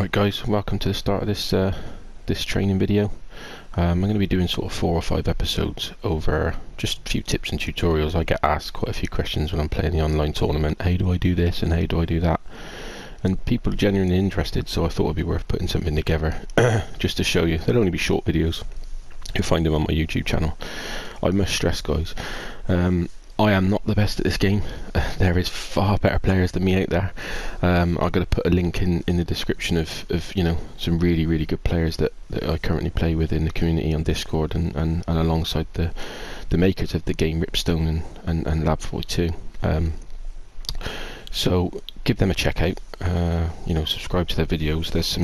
Right guys, welcome to the start of this training video. I'm going to be doing sort of 4 or 5 episodes over just a few tips and tutorials. I get asked quite a few questions when I'm playing the online tournament. How do I do this and how do I do that? And people are genuinely interested, so I thought it'd be worth putting something together just to show you. They'll only be short videos. You'll find them on my YouTube channel. I must stress, guys, I am not the best at this game. There is far better players than me out there. I'm going to put a link in the description of you know, some really good players that I currently play with in the community on Discord and alongside the makers of the game, Ripstone and Lab42. So give them a check out. You know, subscribe to their videos. There's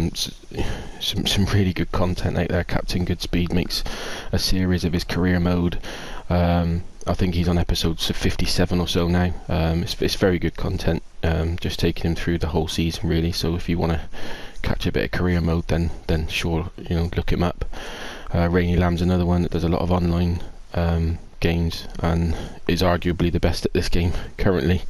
some really good content out there. Captaingoodspeed makes a series of his career mode. I think he's on episodes of 57 or so now. It's very good content, just taking him through the whole season really. So if you want to catch a bit of career mode, then sure, you know, look him up. Rainylamb's another one that does a lot of online games and is arguably the best at this game currently.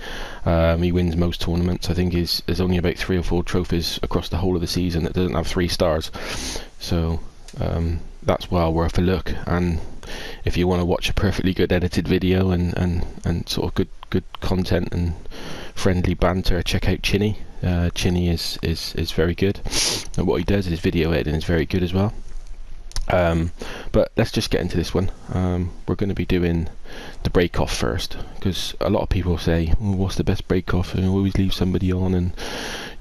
He wins most tournaments. I think there's only about 3 or 4 trophies across the whole of the season that doesn't have 3 stars. So that's well worth a look. And if you want to watch a perfectly good edited video and sort of good content and friendly banter, check out Chinny. Chinny is very good, and what he does is video editing is very good as well. But let's just get into this one. We're going to be doing the break off first, because a lot of people say, well, what's the best break off, and always leave somebody on. And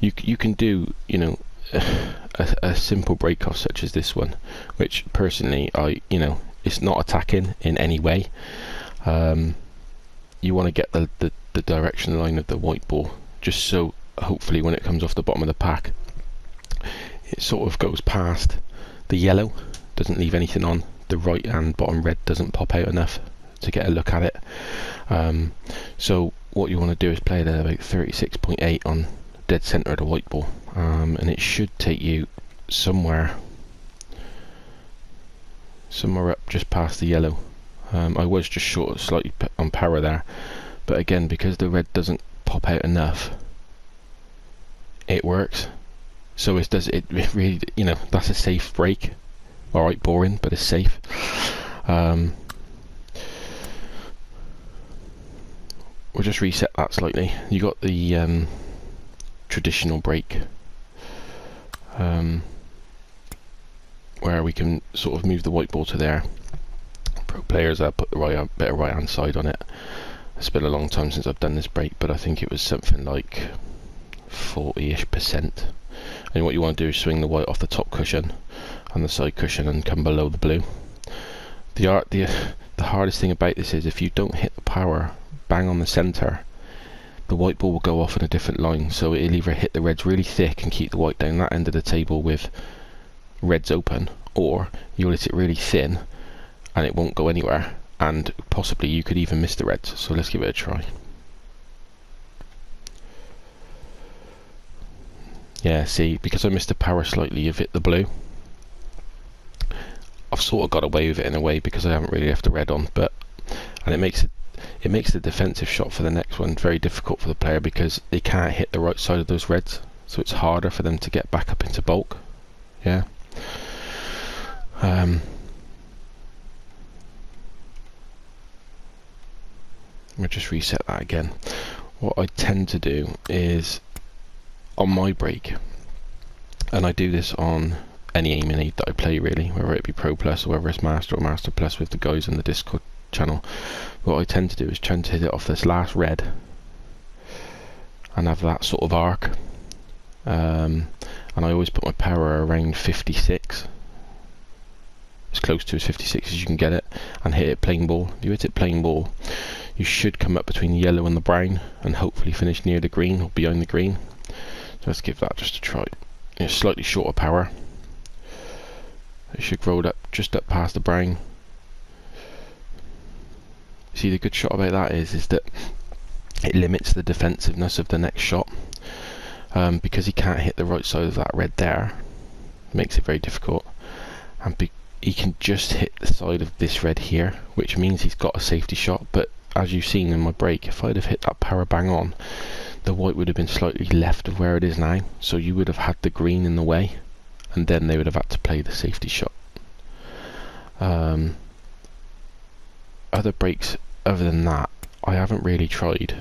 you can do, you know, a simple break off such as this one, which personally you know, it's not attacking in any way. You want to get the direction line of the white ball, just so hopefully when it comes off the bottom of the pack, it sort of goes past the yellow, doesn't leave anything on. The right and bottom red doesn't pop out enough to get a look at it. So what you want to do is play it at about 36.8 on dead center of the white ball, and it should take you somewhere up just past the yellow. I was just short slightly on power there, but again, because the red doesn't pop out enough, it works. So it really, you know, that's a safe break. Alright, boring, but it's safe. We'll just reset that slightly. You got the traditional break, where we can sort of move the white ball to there. Pro players put the bit of right hand side on it. It's been a long time since I've done this break, but I think it was something like 40-ish%. And what you want to do is swing the white off the top cushion and the side cushion and come below the blue. The hardest thing about this is if you don't hit the power bang on the center, the white ball will go off in a different line. So it'll either hit the reds really thick and keep the white down that end of the table with reds open, or you'll hit it really thin and it won't go anywhere, and possibly you could even miss the reds. So let's give it a try. Yeah, see, because I missed the power slightly, you've hit the blue. I've sort of got away with it in a way because I haven't really left the red on, and it makes the defensive shot for the next one very difficult for the player because they can't hit the right side of those reds, so it's harder for them to get back up into bulk. Yeah. We'll just reset that again. What I tend to do is, on my break, and I do this on any aiming aid that I play really, whether it be Pro Plus or whether it's Master or Master Plus with the guys in the Discord channel, what I tend to do is try to hit it off this last red and have that sort of arc, and I always put my power around 56, as close to as 56 as you can get it, and hit it plain ball. If you hit it plain ball, you should come up between the yellow and the brown and hopefully finish near the green or behind the green. So let's give that just a try. It's slightly shorter power. It should roll up just up past the brown. See, the good shot about that is that it limits the defensiveness of the next shot, because he can't hit the right side of that red there. It makes it very difficult, and he can just hit the side of this red here, which means he's got a safety shot. But as you've seen in my break, if I'd have hit that power bang on, the white would have been slightly left of where it is now, so you would have had the green in the way, and then they would have had to play the safety shot. Other breaks other than that, I haven't really tried,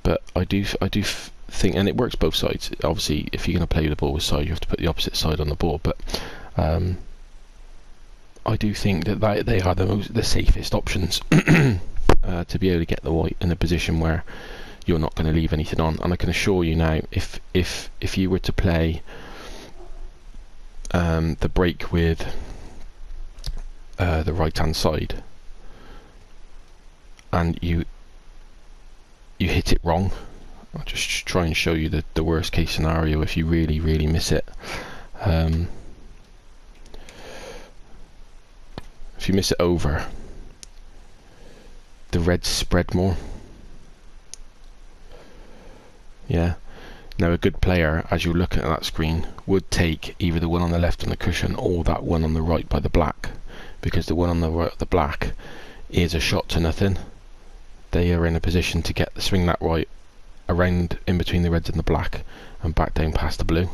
but I do think, and it works both sides. Obviously, if you're going to play the ball with side, you have to put the opposite side on the board, but I do think that they are the safest options to be able to get the white in a position where you're not going to leave anything on. And I can assure you now, if you were to play the break with the right hand side and you hit it wrong, I'll just try and show you the worst case scenario if you really miss it. If you miss it over, the reds spread more. Yeah. Now a good player, as you're looking at that screen, would take either the one on the left on the cushion or that one on the right by the black, because the one on the right of the black is a shot to nothing. They are in a position to swing that right around in between the reds and the black and back down past the blue.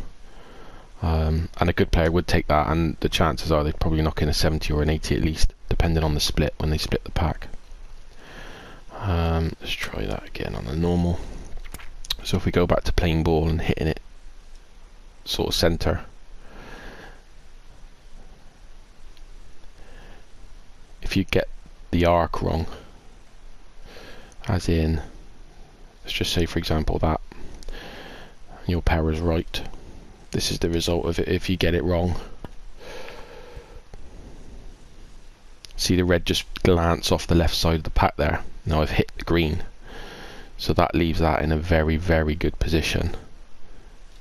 And a good player would take that, and the chances are they'd probably knock in a 70 or an 80 at least, depending on the split when they split the pack. Let's try that again on the normal. So if we go back to playing ball and hitting it sort of centre, if you get the arc wrong, as in, let's just say for example that your power is right, this is the result of it if you get it wrong. See the red just glance off the left side of the pack there. Now I've hit the green, so that leaves that in a very good position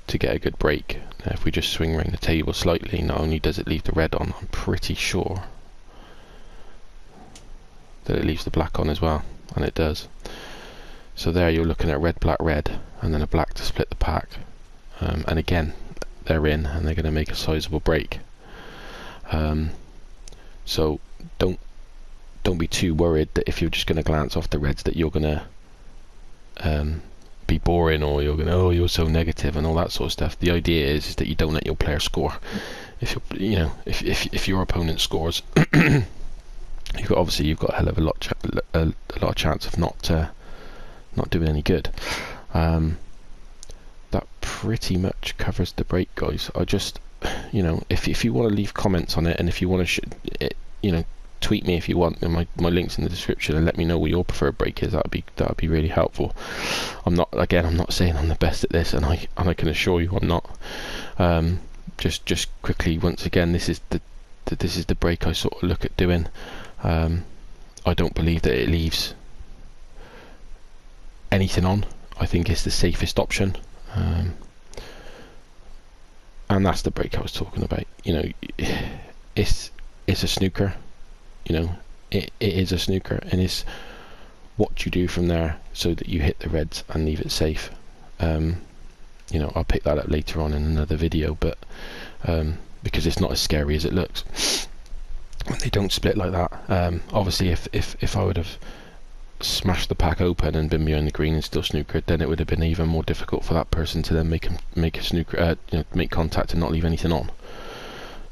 to get a good break. Now if we just swing around the table slightly, not only does it leave the red on, I'm pretty sure that it leaves the black on as well, and it does. So there you're looking at red, black, red, and then a black to split the pack, and again they're in and they're going to make a sizable break. So don't be too worried that if you're just going to glance off the reds that you're going to be boring, or you're going to, oh, you're so negative and all that sort of stuff. The idea is that you don't let your player score. If if your opponent scores, you've got a hell of a lot of chance of not doing any good. That pretty much covers the break, guys. I just, if you want to leave comments on it, and if you want to tweet me if you want, and my link's in the description, and let me know what your preferred break is. That'd be really helpful. I'm not saying I'm the best at this, and I can assure you I'm not. Just quickly, once again, this is the break I sort of look at doing. I don't believe that it leaves anything on. I think it's the safest option, and that's the break I was talking about. It's a snooker. It is a snooker, and it's what you do from there so that you hit the reds and leave it safe. I'll pick that up later on in another video, but because it's not as scary as it looks when they don't split like that. Obviously if I would have smashed the pack open and been behind the green and still snookered, then it would have been even more difficult for that person to then make a snooker, make contact and not leave anything on.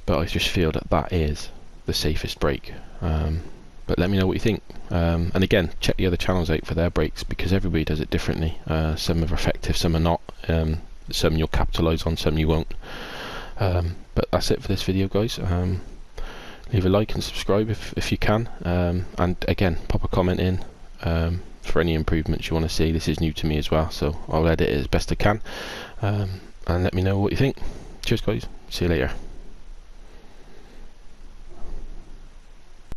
But I just feel that is the safest break. But let me know what you think, and again, check the other channels out for their breaks, because everybody does it differently. Some are effective, some are not. Some you'll capitalise on, some you won't. But that's it for this video, guys. Leave a like and subscribe if you can, and again, pop a comment in for any improvements you want to see. This is new to me as well, so I'll edit it as best I can, and let me know what you think. Cheers, guys. See you later.